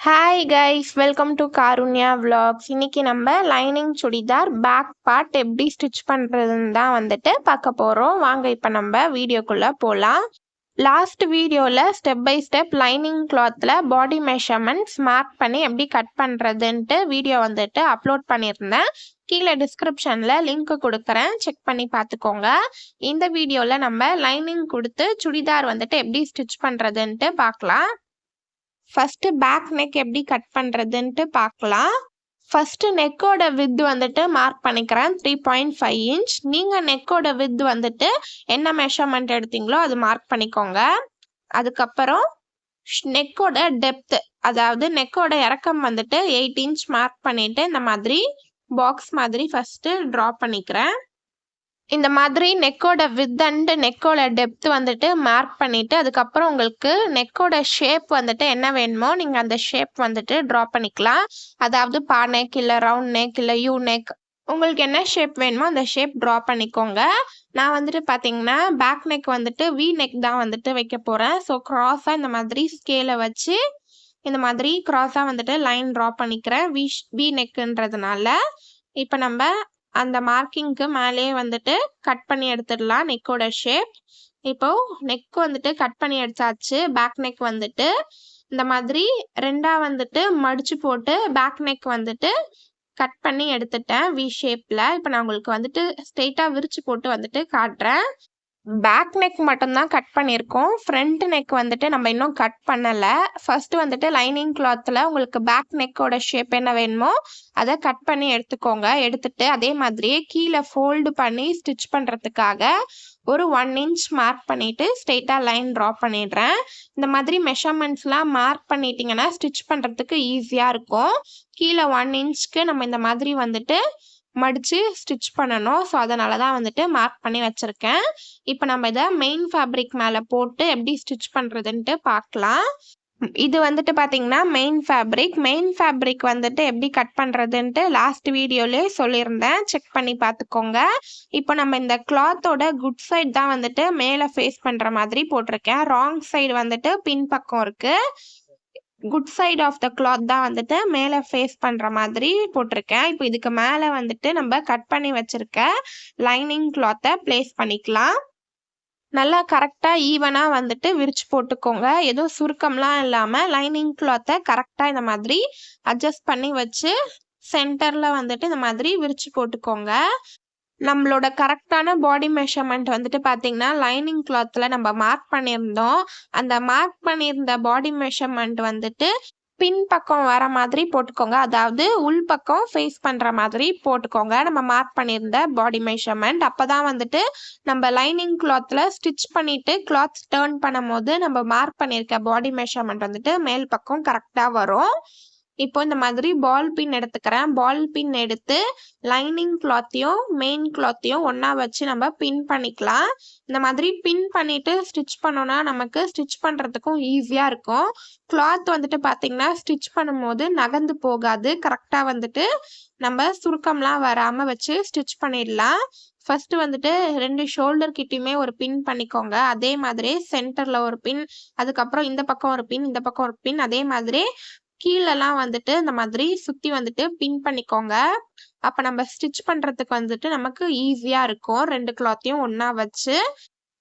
Hi guys, welcome to Karunya vlogs. இன்னைக்கு நம்ம lining churidar back part எப்படி ஸ்டிச் பண்ணுறதுன்னு தான் பார்க்க போகிறோம். வாங்க இப்போ நம்ம வீடியோக்குள்ளே போகலாம். லாஸ்ட் வீடியோவில் ஸ்டெப் பை ஸ்டெப் லைனிங் கிளாத்தில் பாடி மெஷர்மெண்ட்ஸ் மார்க் பண்ணி எப்படி கட் பண்ணுறதுன்ட்டு வீடியோ அப்லோட் பண்ணியிருந்தேன். கீழே டிஸ்கிரிப்ஷனில் லிங்க் கொடுக்குறேன், செக் பண்ணி பார்த்துக்கோங்க. இந்த வீடியோவில் நம்ம லைனிங் கொடுத்து சுடிதார் எப்படி ஸ்டிச் பண்ணுறதுன்ட்டு பார்க்கலாம். ஃபர்ஸ்ட் பேக் நெக் எப்படி கட் பண்ணுறதுன்ட்டு பார்க்கலாம். ஃபர்ஸ்ட் நெக்கோட வித் மார்க் பண்ணிக்கிறேன் 3.5 இன்ச். நீங்கள் நெக்கோட வித் என்ன மெஷர்மெண்ட் எடுத்தீங்களோ அது மார்க் பண்ணிக்கோங்க. அதுக்கப்புறம் நெக்கோட டெப்த், அதாவது நெக்கோட இறக்கம் 8 இன்ச் மார்க் பண்ணிட்டு இந்த மாதிரி பாக்ஸ் மாதிரி ஃபர்ஸ்ட் ட்ரா பண்ணிக்கிறேன். இந்த மாதிரி நெக்கோட வித் அண்ட் நெக்கோட டெப்த் மார்க் பண்ணிட்டு அதுக்கப்புறம் உங்களுக்கு நெக்கோட ஷேப் என்ன வேணுமோ நீங்கள் அந்த ஷேப் ட்ரா பண்ணிக்கலாம். அதாவது பா நெக் இல்லை ரவுண்ட் நெக் இல்லை யூ நெக், உங்களுக்கு என்ன ஷேப் வேணுமோ அந்த ஷேப் ட்ரா பண்ணிக்கோங்க. நான் பார்த்தீங்கன்னா பேக் நெக் வி நெக் தான் வைக்க போகிறேன். ஸோ க்ராஸாக இந்த மாதிரி ஸ்கேலை வச்சு இந்த மாதிரி க்ராஸாக லைன் ட்ரா பண்ணிக்கிறேன் வி நெக்குன்றதுனால. இப்போ நம்ம அந்த மார்க்கிங்க்கு மேலேயே கட் பண்ணி எடுத்துடலாம் நெக்கோட ஷேப். இப்போ நெக் கட் பண்ணி எடுத்தாச்சு. பேக் நெக் இந்த மாதிரி ரெண்டா மடிச்சு போட்டு பேக் நெக் கட் பண்ணி எடுத்துட்டேன் வி ஷேப்ல. இப்போ நான் உங்களுக்கு ஸ்ட்ரெயிட்டா விரிச்சு போட்டு காட்டுறேன். பேக் நெக் மட்டும்தான் கட் பண்ணியிருக்கோம். ஃப்ரண்ட் நெக் நம்ம இன்னும் கட் பண்ணலை. ஃபர்ஸ்ட் லைனிங் கிளாத்தில் உங்களுக்கு பேக் நெக்கோட ஷேப் என்ன வேணுமோ அதை கட் பண்ணி எடுத்துக்கோங்க. எடுத்துட்டு அதே மாதிரியே கீழே ஃபோல்டு பண்ணி ஸ்டிச் பண்ணுறதுக்காக ஒரு 1 இன்ச் மார்க் பண்ணிட்டு ஸ்ட்ரெயிட்டாக லைன் ட்ரா பண்ணிடுறேன். இந்த மாதிரி மெஷர்மெண்ட்ஸ்லாம் மார்க் பண்ணிட்டீங்கன்னா ஸ்டிச் பண்ணுறதுக்கு ஈஸியாக இருக்கும். கீழே 1 இன்ச்க்கு நம்ம இந்த மாதிரி மடித்து ஸ்டிச் பண்ணணும். ஸோ அதனால தான் மார்க் பண்ணி வச்சுருக்கேன். இப்போ நம்ம இதை மெயின் ஃபேப்ரிக் மேலே போட்டு எப்படி ஸ்டிச் பண்ணுறதுன்ட்டு பார்க்கலாம். இது பார்த்தீங்கன்னா மெயின் ஃபேப்ரிக் எப்படி கட் பண்ணுறதுன்ட்டு லாஸ்ட் வீடியோலே சொல்லியிருந்தேன், செக் பண்ணி பார்த்துக்கோங்க. இப்போ நம்ம இந்த கிளாத்தோட குட் சைட் தான் மேலே ஃபேஸ் பண்ணுற மாதிரி போட்டிருக்கேன். ராங் சைடு பின் பக்கம் இருக்குது. Good side of the cloth தான் மேலே ஃபேஸ் பண்ணுற மாதிரி போட்டிருக்கேன். இப்போ இதுக்கு மேலே நம்ம கட் பண்ணி வச்சிருக்க லைனிங் கிளாத்தை பிளேஸ் பண்ணிக்கலாம். நல்லா கரெக்டாக ஈவனாக விரிச்சு போட்டுக்கோங்க. எதுவும் சுருக்கம்லாம் இல்லாமல் லைனிங் கிளாத்தை கரெக்டாக இந்த மாதிரி அட்ஜஸ்ட் பண்ணி வச்சு சென்டரில் இந்த மாதிரி விரிச்சு போட்டுக்கோங்க. நம்மளோட கரெக்டான பாடி மெஷர்மெண்ட் பார்த்தீங்கன்னா லைனிங் கிளாத்தில் நம்ம மார்க் பண்ணியிருந்தோம். அந்த மார்க் பண்ணியிருந்த பாடி மெஷர்மெண்ட் பின் பக்கம் வர மாதிரி போட்டுக்கோங்க. அதாவது உள் பக்கம் ஃபேஸ் பண்ணுற மாதிரி போட்டுக்கோங்க நம்ம மார்க் பண்ணியிருந்த பாடி மெஷர்மெண்ட். அப்போ தான் நம்ம லைனிங் கிளாத்தில் ஸ்டிச் பண்ணிவிட்டு கிளாத் டேர்ன் பண்ணும் போது நம்ம மார்க் பண்ணியிருக்க பாடி மெஷர்மெண்ட் மேல் பக்கம் கரெக்டாக வரும். இப்போ இந்த மாதிரி பால் பின் எடுத்துக்கிறேன். பால் பின் எடுத்து லைனிங் கிளாத்தையும் மெயின் கிளாத்தையும் ஒன்றா வச்சு நம்ம பின் பண்ணிக்கலாம். இந்த மாதிரி பின் பண்ணிட்டு ஸ்டிச் பண்ணோன்னா நமக்கு ஸ்டிச் பண்ணுறதுக்கும் ஈஸியாக இருக்கும். கிளாத் பார்த்தீங்கன்னா ஸ்டிச் பண்ணும்போது நகர்ந்து போகாது. கரெக்டாக நம்ம சுருக்கம்லாம் வராமல் வச்சு ஸ்டிச் பண்ணிடலாம். ஃபர்ஸ்ட் 2 ஷோல்டர் கிட்டயுமே ஒரு பின் பண்ணிக்கோங்க. அதே மாதிரி சென்டர்ல ஒரு பின், அதுக்கப்புறம் இந்த பக்கம் ஒரு பின், இந்த பக்கம் ஒரு பின், அதே மாதிரி கீழெல்லாம் இந்த மாதிரி சுத்தி பின் பண்ணிக்கோங்க. அப்ப நம்ம ஸ்டிச் பண்றதுக்கு நமக்கு ஈஸியா இருக்கும். 2 கிளாத்தையும் ஒண்ணா வச்சு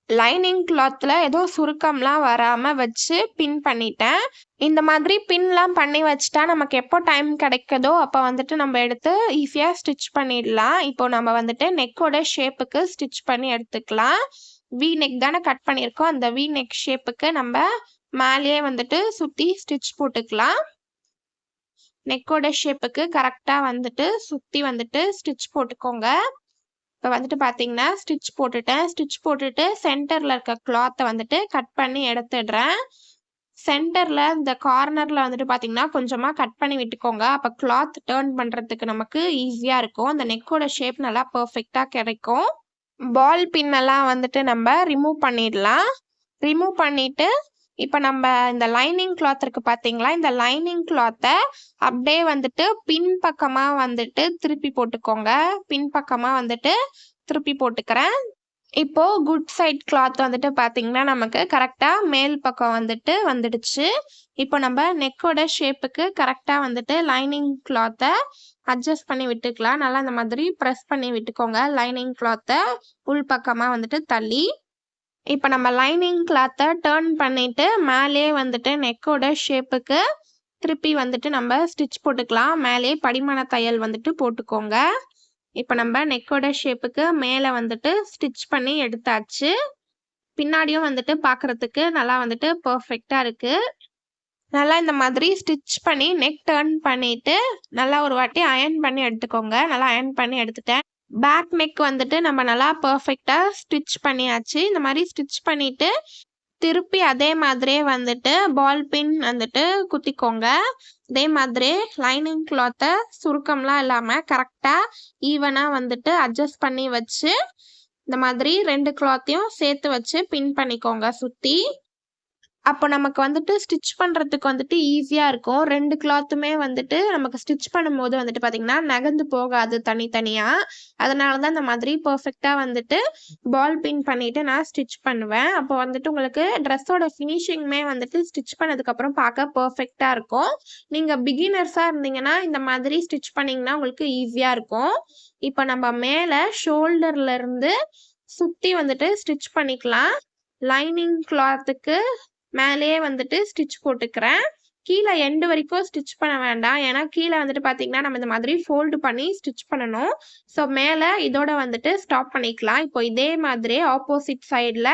லைனிங் கிளாத்ல ஏதோ சுருக்கம்லாம் வராம வச்சு பின் பண்ணிட்டேன். இந்த மாதிரி பின்லாம் பண்ணி வச்சுட்டா நமக்கு எப்போ டைம் கிடைக்குதோ அப்போ நம்ம எடுத்து ஈஸியா ஸ்டிச் பண்ணிடலாம். இப்போ நம்ம நெக்கோட ஷேப்புக்கு ஸ்டிச் பண்ணி எடுத்துக்கலாம். வி நெக் தானே கட் பண்ணியிருக்கோம். அந்த வி நெக் ஷேப்புக்கு நம்ம மேலேயே சுத்தி ஸ்டிச் போட்டுக்கலாம். நெக்கோட ஷேப்புக்கு கரெக்டாக சுற்றி ஸ்டிச் போட்டுக்கோங்க. இப்போ பார்த்தீங்கன்னா ஸ்டிச் போட்டுட்டு சென்டரில் இருக்க கிளாத்தை கட் பண்ணி எடுத்துடுறேன். சென்டரில் இந்த கார்னரில் பார்த்தீங்கன்னா கொஞ்சமாக கட் பண்ணி விட்டுக்கோங்க. அப்போ கிளாத் டேர்ன் பண்ணுறதுக்கு நமக்கு ஈஸியாக இருக்கும். அந்த நெக்கோட ஷேப் நல்லா பர்ஃபெக்டாக கிடைக்கும். பால் பின்னெல்லாம் நம்ம ரிமூவ் பண்ணிடலாம். ரிமூவ் பண்ணிவிட்டு இப்போ நம்ம இந்த லைனிங் கிளாத் இருக்கு பார்த்தீங்களா, இந்த லைனிங் கிளாத்தை அப்படியே பின் பக்கமாக திருப்பி போட்டுக்கோங்க. பின் பக்கமாக திருப்பி போட்டுக்கிறேன். இப்போ குட் சைட் கிளாத் வந்துட்டு பார்த்தீங்கன்னா, நமக்கு கரெக்ட்டா மேல் பக்கம் வந்துட்டு வந்துடுச்சு. இப்போ நம்ம நெக்கோட ஷேப்புக்கு கரெக்ட்டா வந்துட்டு லைனிங் கிளாத்த அட்ஜஸ்ட் பண்ணி விட்டுக்கலாம். நல்லா இந்த மாதிரி பிரஸ் பண்ணி விட்டுக்கோங்க. லைனிங் கிளாத்த உள் பக்கமா வந்துட்டு தள்ளி. இப்போ நம்ம லைனிங் கிளாத்த டர்ன் பண்ணிட்டு மேலேயே வந்துட்டு நெக்கோட ஷேப்புக்கு திருப்பி வந்துட்டு நம்ம ஸ்டிச் போட்டுக்கலாம். மேலேயே படிமான தையல் வந்துட்டு போட்டுக்கோங்க. இப்போ நம்ம நெக்கோட ஷேப்புக்கு மேலே வந்துட்டு ஸ்டிச் பண்ணி எடுத்தாச்சு. பின்னாடியும் வந்துட்டு பார்க்குறதுக்கு நல்லா வந்துட்டு பர்ஃபெக்டாக இருக்கு. நல்லா இந்த மாதிரி ஸ்டிச் பண்ணி நெக் டர்ன் பண்ணிட்டு நல்லா ஒரு வாட்டி அயர்ன் பண்ணி எடுத்துக்கோங்க. நல்லா அயர்ன் பண்ணி எடுத்துட்டேன். பேக் நெக் வந்துட்டு நம்ம நல்லா பர்ஃபெக்டாக ஸ்டிச் பண்ணியாச்சு. இந்த மாதிரி ஸ்டிச் பண்ணிட்டு திருப்பி அதே மாதிரியே வந்துட்டு பால் பின் வந்துட்டு குத்திக்கோங்க. அதே மாதிரி லைனிங் கிளாத்தை சுருக்கம்லாம் இல்லாமல் கரெக்டாக ஈவனாக வந்துட்டு அட்ஜஸ்ட் பண்ணி வச்சு இந்த மாதிரி 2 கிளாத்தையும் சேர்த்து வச்சு பின் பண்ணிக்கோங்க சுற்றி. அப்போ நமக்கு வந்துட்டு ஸ்டிச் பண்ணுறதுக்கு வந்துட்டு ஈஸியாக இருக்கும். 2 கிளாத்துமே வந்துட்டு நமக்கு ஸ்டிச் பண்ணும்போது வந்துட்டு பார்த்திங்கன்னா நகர்ந்து போகாது தனித்தனியாக. அதனால தான் இந்த மாதிரி பர்ஃபெக்டாக வந்துட்டு பால் பின் பண்ணிவிட்டு நான் ஸ்டிச் பண்ணுவேன். அப்போ வந்துட்டு உங்களுக்கு ட்ரெஸ்ஸோட ஃபினிஷிங்குமே வந்துட்டு ஸ்டிச் பண்ணதுக்கப்புறம் பார்க்க பர்ஃபெக்டாக இருக்கும். நீங்கள் பிகினர்ஸாக இருந்தீங்கன்னா இந்த மாதிரி ஸ்டிச் பண்ணிங்கன்னா உங்களுக்கு ஈஸியாக இருக்கும். இப்போ நம்ம மேலே ஷோல்டர்லேருந்து சுற்றி வந்துட்டு ஸ்டிச் பண்ணிக்கலாம். லைனிங் கிளாத்துக்கு மேலேயே வந்துட்டு ஸ்டிச் போட்டுக்கிறேன். கீழே எண்டு வரைக்கும் ஸ்டிச் பண்ண வேண்டாம். ஏன்னா கீழே வந்துட்டு பார்த்தீங்கன்னா நம்ம இந்த மாதிரி ஃபோல்டு பண்ணி ஸ்டிச் பண்ணணும். ஸோ மேலே இதோட வந்துட்டு ஸ்டாப் பண்ணிக்கலாம். இப்போ இதே மாதிரி ஆப்போசிட் சைடில்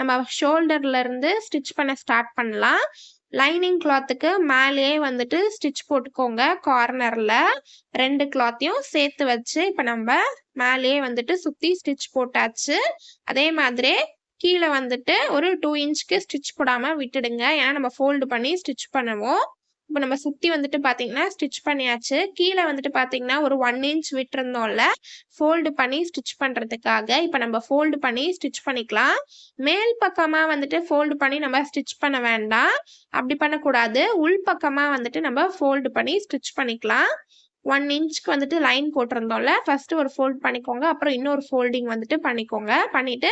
நம்ம ஷோல்டர்லேருந்து ஸ்டிச் பண்ண ஸ்டார்ட் பண்ணலாம். லைனிங் கிளாத்துக்கு மேலேயே வந்துட்டு ஸ்டிச் போட்டுக்கோங்க. கார்னரில் 2 கிளாத்தையும் சேர்த்து வச்சு இப்போ நம்ம மேலேயே வந்துட்டு சுற்றி ஸ்டிச் போட்டாச்சு. அதே மாதிரி கீழே வந்துட்டு ஒரு 2 இன்ச்சுக்கு ஸ்டிச் போடாமல் விட்டுடுங்க. ஏன்னா நம்ம ஃபோல்டு பண்ணி ஸ்டிச் பண்ணுவோம். இப்போ நம்ம சுற்றி வந்துட்டு பார்த்தீங்கன்னா ஸ்டிச் பண்ணியாச்சு. கீழே வந்துட்டு பார்த்தீங்கன்னா ஒரு 1 இன்ச் விட்டுருந்தோம்ல ஃபோல்டு பண்ணி ஸ்டிச் பண்ணுறதுக்காக. இப்போ நம்ம ஃபோல்டு பண்ணி ஸ்டிச் பண்ணிக்கலாம். மேல் பக்கமாக வந்துட்டு ஃபோல்டு பண்ணி நம்ம ஸ்டிச் பண்ண வேண்டாம். அப்படி பண்ணக்கூடாது. உள் பக்கமாக வந்துட்டு நம்ம ஃபோல்டு பண்ணி ஸ்டிச் பண்ணிக்கலாம். 1 இன்ச்சுக்கு வந்துட்டு லைன் போட்டிருந்தோம்ல ஃபஸ்ட்டு ஒரு ஃபோல்ட் பண்ணிக்கோங்க. அப்புறம் இன்னொரு ஃபோல்டிங் வந்துட்டு பண்ணிக்கோங்க. பண்ணிவிட்டு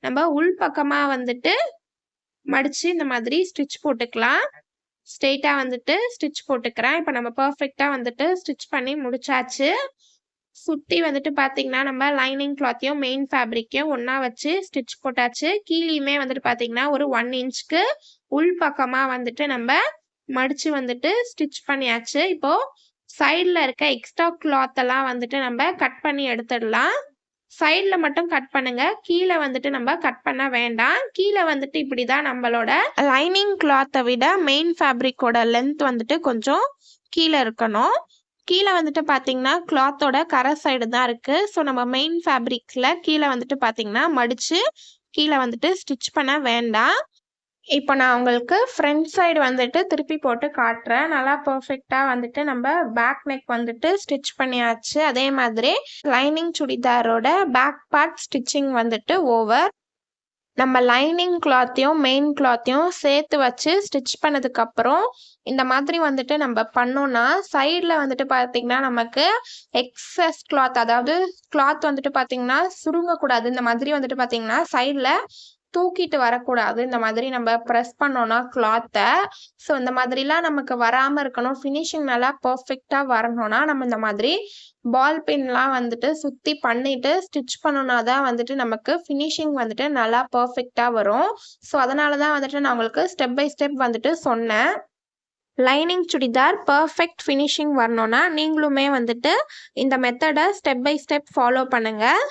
நம்ம உள் பக்கமாக வந்துட்டு மடித்து இந்த மாதிரி ஸ்டிச் போட்டுக்கலாம். ஸ்ட்ரெயிட்டாக வந்துட்டு ஸ்டிச் போட்டுக்கிறேன். இப்போ நம்ம பர்ஃபெக்டாக வந்துட்டு ஸ்டிச் பண்ணி முடிச்சாச்சு. சுற்றி வந்துட்டு பார்த்தீங்கன்னா நம்ம லைனிங் கிளாத்தையும் மெயின் ஃபேப்ரிக்கையும் ஒன்றா வச்சு ஸ்டிச் போட்டாச்சு. கீழேயுமே வந்துட்டு பார்த்தீங்கன்னா ஒரு 1 இன்ச்சுக்கு உள் பக்கமாக வந்துட்டு நம்ம மடித்து வந்துட்டு ஸ்டிச் பண்ணியாச்சு. இப்போது சைடில் இருக்க எக்ஸ்ட்ரா கிளாத்தெல்லாம் வந்துட்டு நம்ம கட் பண்ணி எடுத்துடலாம். சைடில் மட்டும் கட் பண்ணுங்க. கீழே வந்துட்டு நம்ம கட் பண்ண வேண்டாம். கீழே வந்துட்டு இப்படி தான் நம்மளோட லைனிங் கிளாத்தை விட மெயின் ஃபேப்ரிக்கோட லென்த் வந்துட்டு கொஞ்சம் கீழே இருக்கணும். கீழே வந்துட்டு பார்த்தீங்கன்னா கிளாத்தோட கரை சைடு தான் இருக்குது. ஸோ நம்ம மெயின் ஃபேப்ரிக்கில் கீழே வந்துட்டு பார்த்தீங்கன்னா மடித்து கீழே வந்துட்டு ஸ்டிச் பண்ண வேண்டாம். இப்போ நான் உங்களுக்கு ஃப்ரண்ட் சைடு வந்துட்டு திருப்பி போட்டு காட்டுறேன். நல்லா பர்ஃபெக்டாக வந்துட்டு நம்ம பேக் நெக் வந்துட்டு ஸ்டிச் பண்ணியாச்சு. அதே மாதிரி லைனிங் சுடிதாரோட பேக் பார்ட் ஸ்டிச்சிங் வந்துட்டு ஓவர். நம்ம லைனிங் கிளாத்தையும் மெயின் கிளாத்தையும் சேர்த்து வச்சு ஸ்டிச் பண்ணதுக்கப்புறம் இந்த மாதிரி வந்துட்டு நம்ம பண்ணோன்னா சைடில் வந்துட்டு பார்த்திங்கன்னா நமக்கு எக்ஸஸ் கிளாத், அதாவது கிளாத் வந்துட்டு பார்த்திங்கன்னா சுருங்கக்கூடாது. இந்த மாதிரி வந்துட்டு பார்த்திங்கன்னா சைடில் தூக்கிட்டு வரக்கூடாது. இந்த மாதிரி நம்ம ப்ரெஸ் பண்ணோன்னா கிளாத்தை. ஸோ இந்த மாதிரிலாம் நமக்கு வராமல் இருக்கணும். ஃபினிஷிங் நல்லா பர்ஃபெக்டாக வரணும்னா நம்ம இந்த மாதிரி பால் பின்லாம் வந்துட்டு சுற்றி பண்ணிவிட்டு ஸ்டிச் பண்ணோன்னா தான் வந்துட்டு நமக்கு ஃபினிஷிங் வந்துட்டு நல்லா பர்ஃபெக்டாக வரும். ஸோ அதனால தான் வந்துட்டு நான் உங்களுக்கு ஸ்டெப் பை ஸ்டெப் வந்துட்டு சொன்னேன். லைனிங் சுடிதார் பர்ஃபெக்ட் ஃபினிஷிங் வரணும்னா நீங்களுமே வந்துட்டு இந்த மெத்தடை ஸ்டெப் பை ஸ்டெப் ஃபாலோ பண்ணுங்கள்.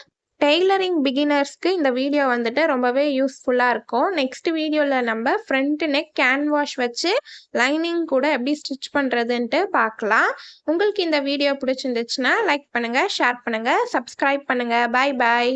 டெய்லரிங் பிகினர்ஸ்க்கு இந்த வீடியோ வந்துட்டு ரொம்பவே யூஸ்ஃபுல்லாக இருக்கும். நெக்ஸ்ட் வீடியோவில் நம்ம ஃப்ரண்ட் நெக் கேன்வாஷ் வச்சு லைனிங் கூட எப்படி ஸ்டிச் பண்ணுறதுன்ட்டு பார்க்கலாம். உங்களுக்கு இந்த வீடியோ பிடிச்சிருந்துச்சுன்னா லைக் பண்ணுங்கள், ஷேர் பண்ணுங்கள், சப்ஸ்கிரைப் பண்ணுங்கள். பாய் பாய்.